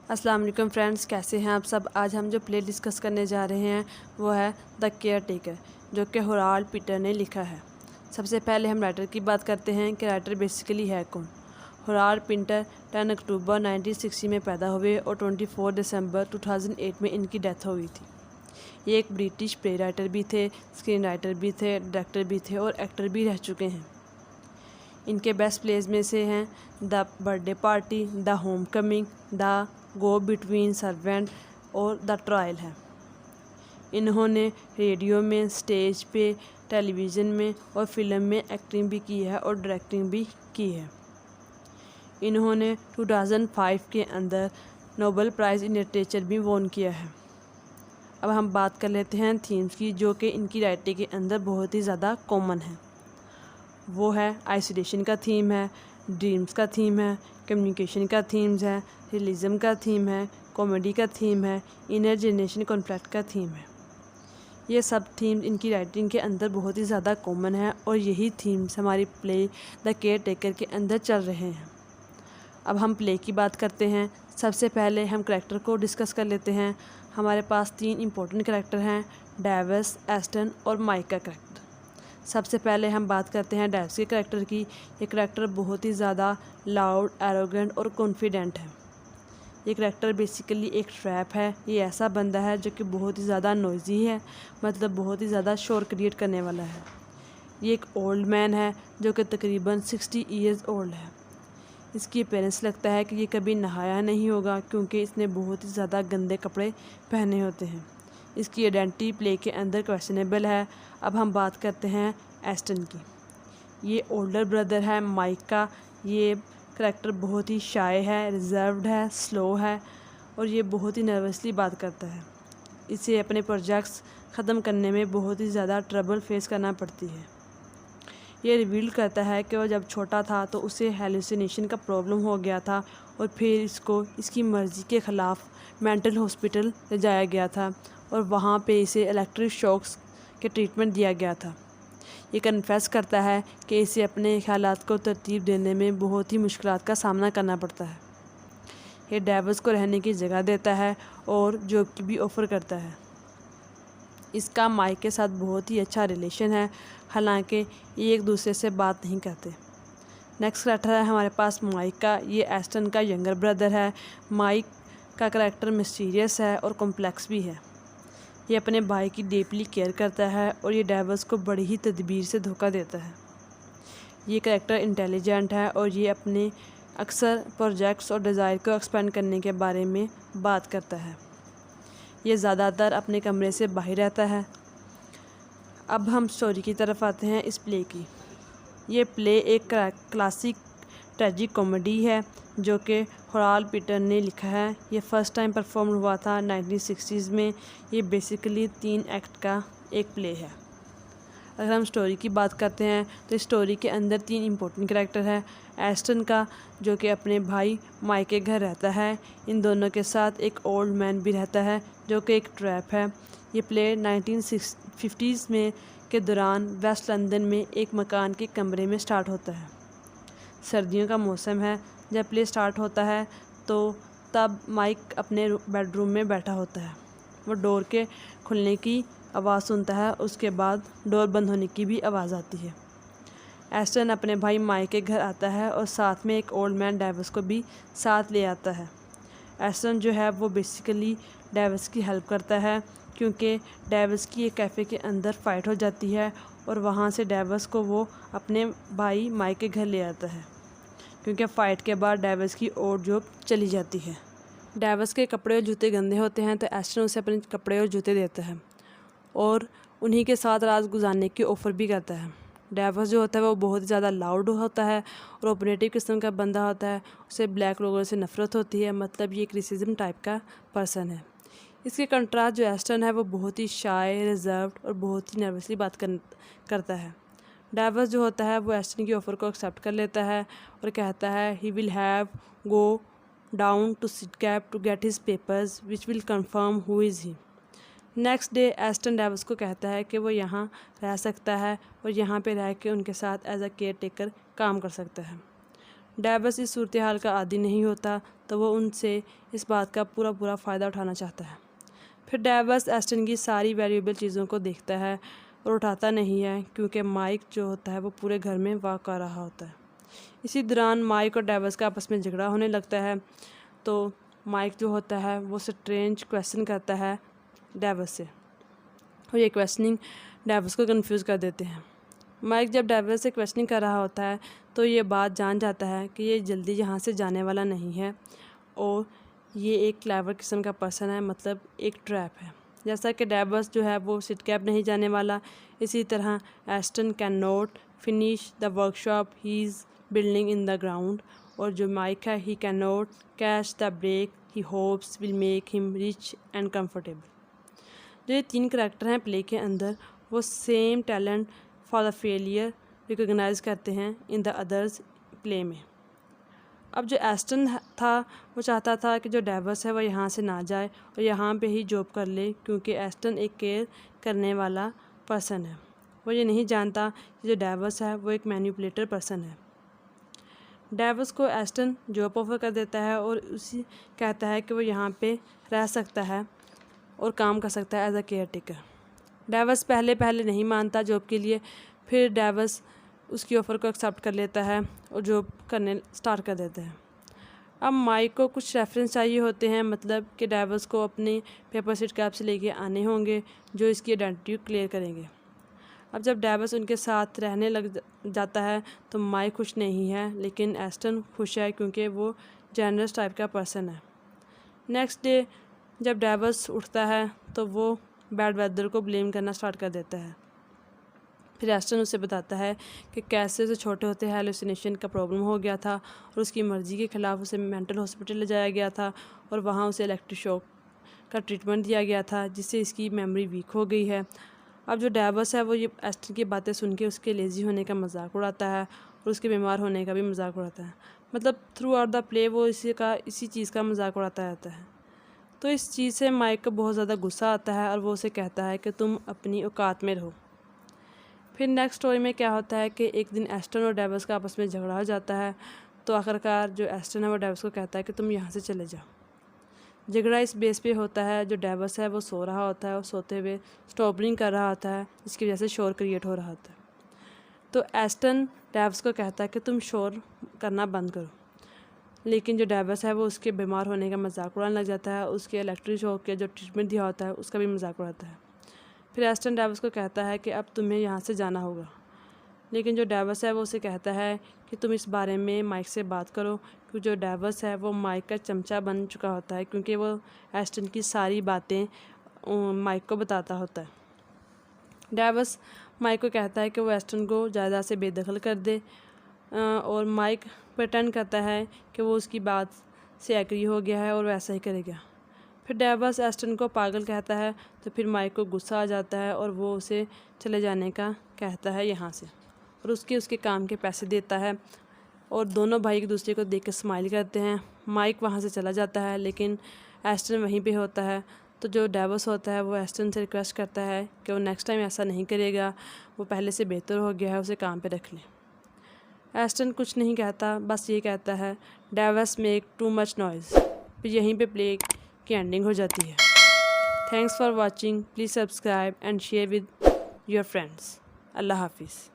अस्सलाम वालेकुम फ्रेंड्स, कैसे हैं आप सब। आज हम जो प्ले डिस्कस करने जा रहे हैं वो है द केयर टेकर, जो कि होराल्ड पीटर ने लिखा है। सबसे पहले हम राइटर की बात करते हैं कि राइटर बेसिकली है कौन। होराल्ड पीटर 10 अक्टूबर 1960 में पैदा हुए और 24 दिसंबर 2008 में इनकी डेथ हो गई थी। ये एक ब्रिटिश प्ले राइटर भी थे, स्क्रीन राइटर भी थे, डायरेक्टर भी थे और एक्टर भी रह चुके हैं। इनके बेस्ट प्लेज में से हैं the birthday party, the home coming, the go between servant और द ट्रायल है। इन्होंने रेडियो में, स्टेज पे, टेलीविज़न में और फिल्म में एक्टिंग भी की है और डायरेक्टिंग भी की है। इन्होंने 2005 के अंदर नोबेल प्राइज़ इन लिटरेचर भी वॉन किया है। अब हम बात कर लेते हैं थीम्स की, जो कि इनकी राइटिंग के अंदर बहुत ही ज़्यादा कॉमन है। वो है आइसोलेशन का थीम है, ड्रीम्स का थीम है, कम्युनिकेशन का थीम्स है, रियलिज्म का थीम है, कॉमेडी का थीम है, इनर जनरेशन कॉन्फ्लिक्ट का थीम है। ये सब थीम्स इनकी राइटिंग के अंदर बहुत ही ज़्यादा कॉमन है और यही थीम्स हमारी प्ले द केयर टेकर के अंदर चल रहे हैं। अब हम प्ले की बात करते हैं। सबसे पहले हम करैक्टर को डिस्कस कर लेते हैं। हमारे पास 3 इम्पोर्टेंट करैक्टर हैं, डेविस, एस्टन और माइक का करैक्टर। सबसे पहले हम बात करते हैं डेविस के करैक्टर की। ये करैक्टर बहुत ही ज़्यादा लाउड, एरोगेंट और कॉन्फिडेंट है। ये करैक्टर बेसिकली एक ट्रैप है। ये ऐसा बंदा है जो कि बहुत ही ज़्यादा नॉइज़ी है, मतलब बहुत ही ज़्यादा शोर क्रिएट करने वाला है। ये एक ओल्ड मैन है जो कि तकरीबन 60 ईयर्स ओल्ड है। इसकी अपीयरेंस लगता है कि ये कभी नहाया नहीं होगा, क्योंकि इसने बहुत ही ज़्यादा गंदे कपड़े पहने होते हैं। इसकी आइडेंटिटी प्ले के अंदर क्वेश्चनेबल है। अब हम बात करते हैं एस्टन की। ये ओल्डर ब्रदर है माइक का। ये करैक्टर बहुत ही शाय है, रिजर्व्ड है, स्लो है और ये बहुत ही नर्वसली बात करता है। इसे अपने प्रोजेक्ट्स ख़त्म करने में बहुत ही ज़्यादा ट्रबल फेस करना पड़ती है। ये रिवील करता है कि वो जब छोटा था तो उसे हेलुसिनेशन का प्रॉब्लम हो गया था और फिर इसको इसकी मर्ज़ी के ख़िलाफ़ मेंटल हॉस्पिटल ले जाया गया था और वहाँ पे इसे इलेक्ट्रिक शॉक्स के ट्रीटमेंट दिया गया था। ये कन्फेस करता है कि इसे अपने ख़यालात को तरतीब देने में बहुत ही मुश्किलात का सामना करना पड़ता है। ये डेविस को रहने की जगह देता है और जॉब की भी ऑफ़र करता है। इसका माइक के साथ बहुत ही अच्छा रिलेशन है, हालांकि ये एक दूसरे से बात नहीं करते। नेक्स्ट करैक्टर है हमारे पास माइक का। ये एस्टन का यंगर ब्रदर है। माइक का करैक्टर मिस्टीरियस है और कॉम्प्लेक्स भी है। ये अपने भाई की डीपली केयर करता है और ये डेविस को बड़ी ही तदबीर से धोखा देता है। ये करैक्टर इंटेलिजेंट है और ये अपने अक्सर प्रोजेक्ट्स और डिज़ायर को एक्सपेंड करने के बारे में बात करता है। ये ज़्यादातर अपने कमरे से बाहर रहता है। अब हम स्टोरी की तरफ आते हैं इस प्ले की। ये प्ले एक क्लासिक ट्रेजिक कॉमेडी है जो कि होराल्ड पीटर ने लिखा है। ये फर्स्ट टाइम परफॉर्म हुआ था 1960s में। ये बेसिकली 3 एक्ट का एक प्ले है। अगर हम स्टोरी की बात करते हैं तो स्टोरी के अंदर 3 इम्पोर्टेंट करैक्टर है। एस्टन का, जो कि अपने भाई माइक के घर रहता है। इन दोनों के साथ एक ओल्ड मैन भी रहता है जो कि एक ट्रैप है। ये प्ले 1950s में के दौरान वेस्ट लंदन में एक मकान के कमरे में स्टार्ट होता है। सर्दियों का मौसम है। जब प्ले स्टार्ट होता है तो तब माइक अपने बेडरूम में बैठा होता है। वो डोर के खुलने की आवाज़ सुनता है, उसके बाद डोर बंद होने की भी आवाज़ आती है। एस्टन अपने भाई माइक के घर आता है और साथ में एक ओल्ड मैन डेविस को भी साथ ले आता है। एस्टन जो है वो बेसिकली डेविस की हेल्प करता है, क्योंकि डेविस की एक कैफ़े के अंदर फ़ाइट हो जाती है और वहाँ से डेविस को वो अपने भाई माइक के घर ले आता है, क्योंकि फ़ाइट के बाद डेविस की और जॉब चली जाती है। डेविस के कपड़े और जूते गंदे होते हैं तो एस्टन उसे अपने कपड़े और जूते देता है और उन्हीं के साथ रात गुजारने की ऑफ़र भी करता है। डेविस जो होता है वो बहुत ज़्यादा लाउड होता है और ऑपरेटिव किस्म का बंदा होता है। उसे ब्लैक लोगों से नफ़रत होती है, मतलब ये एक रेसिज्म टाइप का पर्सन है। इसके कंट्रास्ट जो एस्टन है वो बहुत ही शाय, रिजर्व्ड और बहुत ही नर्वसली बात करता है। डेविस जो होता है वो एस्टन की ऑफ़र को एक्सेप्ट कर लेता है और कहता है he will have go down to Sidcup to get his papers which will confirm who is he. Next day Aston Davies को कहता है कि वो यहाँ रह सकता है और यहाँ पे रह के उनके साथ एज अ केयर टेकर काम कर सकता है। डेविस इस सूरत हाल का आदी नहीं होता, तो वो उनसे इस बात का पूरा फ़ायदा उठाना चाहता है। फिर डेविस एस्टन की सारी वैल्यूएबल चीज़ों को देखता है और उठाता नहीं है, क्योंकि माइक जो होता है वो पूरे घर में वॉक कर रहा होता है। इसी दौरान माइक और डेविस का आपस में झगड़ा होने लगता है। तो माइक जो होता है वो स्ट्रेंज क्वेश्चन करता है डेविस से, और ये क्वेश्चनिंग डेविस को कंफ्यूज कर देते हैं। माइक जब डेविस से क्वेश्चनिंग कर रहा होता है तो ये बात जान जाता है कि ये जल्दी यहाँ से जाने वाला नहीं है और ये एक क्लेवर किस्म का पर्सन है, मतलब एक ट्रैप है। जैसा कि डेविस जो है वो सिटकैप नहीं जाने वाला, इसी तरह Aston can not finish the workshop he is building in the ground, और जो माइक है he can not catch the break he hopes will make him rich and comfortable. जो ये 3 करैक्टर हैं प्ले के अंदर, वो same talent for the failure recognise करते हैं इन द अदर्स प्ले में। अब जो एस्टन था वो चाहता था कि जो डेविस है वो यहाँ से ना जाए और यहाँ पे ही जॉब कर ले, क्योंकि एस्टन एक केयर करने वाला पर्सन है। वो ये नहीं जानता कि जो डेविस है वो एक मैनिपुलेटर पर्सन है। डेविस को एस्टन जॉब ऑफर कर देता है और उसी कहता है कि वो यहाँ पे रह सकता है और काम कर सकता है as a caretaker. Davies पहले नहीं मानता जॉब के लिए, फिर डेविस उसकी ऑफ़र को एक्सेप्ट कर लेता है और जॉब करने स्टार्ट कर देता है। अब माइक को कुछ रेफरेंस चाहिए होते हैं, मतलब कि डेविस को अपने पेपर सिटकैप से लेके आने होंगे जो इसकी आइडेंटिटी क्लियर करेंगे। अब जब डेविस उनके साथ रहने लग जाता है तो माइक खुश नहीं है, लेकिन एस्टन खुश है क्योंकि वो जेनरस टाइप का पर्सन है। नेक्स्ट डे जब डेविस उठता है तो वो बैड वेदर को ब्लेम करना स्टार्ट कर देता है। फिर एस्टन उसे बताता है कि कैसे उसे छोटे होते हेलुसिनेशन का प्रॉब्लम हो गया था और उसकी मर्ज़ी के ख़िलाफ़ उसे मेंटल हॉस्पिटल ले जाया गया था और वहाँ उसे इलेक्ट्रिक शॉक का ट्रीटमेंट दिया गया था, जिससे इसकी मेमोरी वीक हो गई है। अब जो डेविस है वो ये एस्टन की बातें सुन के उसके लेज़ी होने का मजाक उड़ाता है और उसके बीमार होने का भी मजाक उड़ाता है। मतलब थ्रू आउट द प्ले वो इसी चीज़ का मजाक उड़ाता रहता है। तो इस चीज़ से माइक को बहुत ज़्यादा गुस्सा आता है और वो उसे कहता है कि तुम अपनी औकात में रहो। फिर नेक्स्ट स्टोरी में क्या होता है कि एक दिन एस्टन और डेविस का आपस में झगड़ा हो जाता है। तो आखिरकार जो एस्टन है वो डेविस को कहता है कि तुम यहाँ से चले जाओ। झगड़ा इस बेस पे होता है, जो डेविस है वो सो रहा होता है और सोते हुए स्टॉपलिंग कर रहा होता है, जिसकी वजह से शोर क्रिएट हो रहा होता है। तो एस्टन डेविस को कहता है कि तुम शोर करना बंद करो, लेकिन जो डेविस है वो उसके बीमार होने का मजाक उड़ाने लग जाता है, उसके इलेक्ट्रिक शॉक के जो ट्रीटमेंट दिया होता है उसका भी मजाक उड़ाता है। फिर एस्टन डेविस को कहता है कि अब तुम्हें यहाँ से जाना होगा, लेकिन जो डेविस है वो उसे कहता है कि तुम इस बारे में माइक से बात करो, क्योंकि जो डेविस है वो माइक का चमचा बन चुका होता है, क्योंकि वो एस्टन की सारी बातें माइक को बताता होता है। डेविस माइक को कहता है कि वो एस्टन को जायदाद से बेदखल कर दे और माइक प्रिटेंड करता है कि वो उसकी बात से एग्री हो गया है और वैसा ही करेगा। फिर डेविस एस्टन को पागल कहता है, तो फिर माइक को गुस्सा आ जाता है और वो उसे चले जाने का कहता है यहाँ से, और उसके काम के पैसे देता है और दोनों भाई एक दूसरे को देख कर स्माइल करते हैं। माइक वहाँ से चला जाता है, लेकिन एस्टन वहीं पे होता है। तो जो डेविस होता है वो एस्टन से रिक्वेस्ट करता है कि वो नेक्स्ट टाइम ऐसा नहीं करेगा, वो पहले से बेहतर हो गया है, उसे काम पे रख ले। एस्टन कुछ नहीं कहता, बस ये कहता है Davies make too much noise. फिर यहीं पे प्ले की एंडिंग हो जाती है। Thanks for watching, please subscribe and share with your friends. अल्लाह हाफिज़।